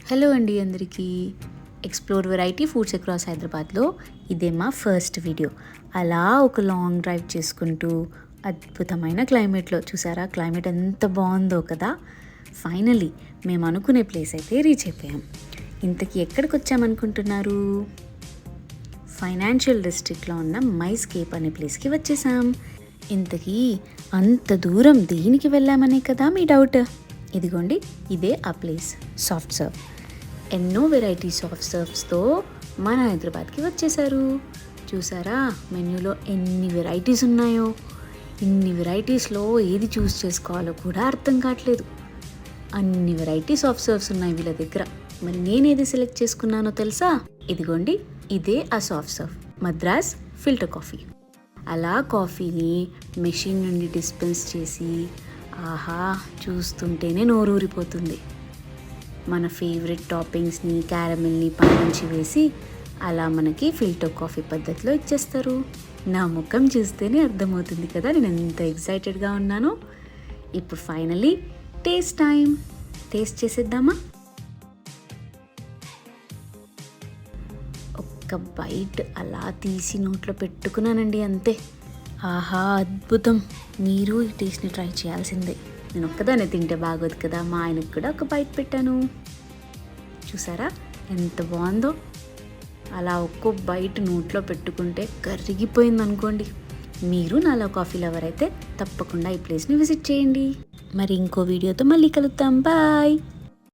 Hello అండి అందరికీ. Explore variety foods across హైదరాబాద్లో ఇదే మా ఫస్ట్ వీడియో. అలా ఒక లాంగ్ డ్రైవ్ చేసుకుంటూ అద్భుతమైన క్లైమేట్లో, చూసారా క్లైమేట్ ఎంత బాగుందో కదా. ఫైనలీ మేము అనుకునే ప్లేస్ అయితే రీచ్ అయిపోయాం. ఇంతకీ ఎక్కడికి వచ్చామనుకుంటున్నారు? ఫైనాన్షియల్ డిస్ట్రిక్ట్లో ఉన్న మైస్కేప్ అనే ప్లేస్కి వచ్చేసాం. ఇంతకీ అంత దూరం దేనికి వెళ్ళామనే కదా మీ డౌట్. ఇదిగోండి, ఇదే ఆ ప్లేస్. సాఫ్ట్ సర్వ్, ఎన్నో వెరైటీ సాఫ్ట్ సర్వ్స్తో మన హైదరాబాద్కి వచ్చేసారు. చూసారా మెన్యూలో ఎన్ని వెరైటీస్ ఉన్నాయో. ఇన్ని వెరైటీస్లో ఏది చూస్ చేసుకోవాలో కూడా అర్థం కావట్లేదు. అన్ని వెరైటీ సాఫ్ట్ సర్వ్స్ ఉన్నాయి వీళ్ళ దగ్గర. మరి నేనేది సెలెక్ట్ చేసుకున్నానో తెలుసా? ఇదిగోండి, ఇదే ఆ soft serve, Madras filter coffee. అలా కాఫీని మెషిన్ నుండి డిస్పెన్స్ చేసి, ఆహా చూస్తుంటేనే నోరూరిపోతుంది. మన ఫేవరెట్ టాపింగ్స్ని, క్యారమిల్ని పైనుంచి వేసి అలా మనకి ఫిల్టర్ కాఫీ పద్ధతిలో ఇచ్చేస్తారు. నా ముఖం చూస్తేనే అర్థమవుతుంది కదా నేను ఎంత ఎక్సైటెడ్గా ఉన్నానో. ఇప్పుడు ఫైనలీ టేస్ట్ టైం. టేస్ట్ చేసేద్దామా? ఒక్క బైట్ అలా తీసి నోట్లో పెట్టుకున్నానండి, అంతే. ఆహా అద్భుతం. మీరు ఈ టేస్ట్ని ట్రై చేయాల్సిందే. నేను ఒక్కదాన్ని తింటే బాగోదు కదా, మా ఆయనకు కూడా ఒక బైట్ పెట్టాను. చూసారా ఎంత బాగుందో. అలా ఒక్కో బైట్ నోట్లో పెట్టుకుంటే కరిగిపోయింది అనుకోండి. మీరు నాలో కాఫీ లవర్ అయితే తప్పకుండా ఈ ప్లేస్ని విజిట్ చేయండి. మరి ఇంకో వీడియోతో మళ్ళీ కలుద్దాం. బాయ్.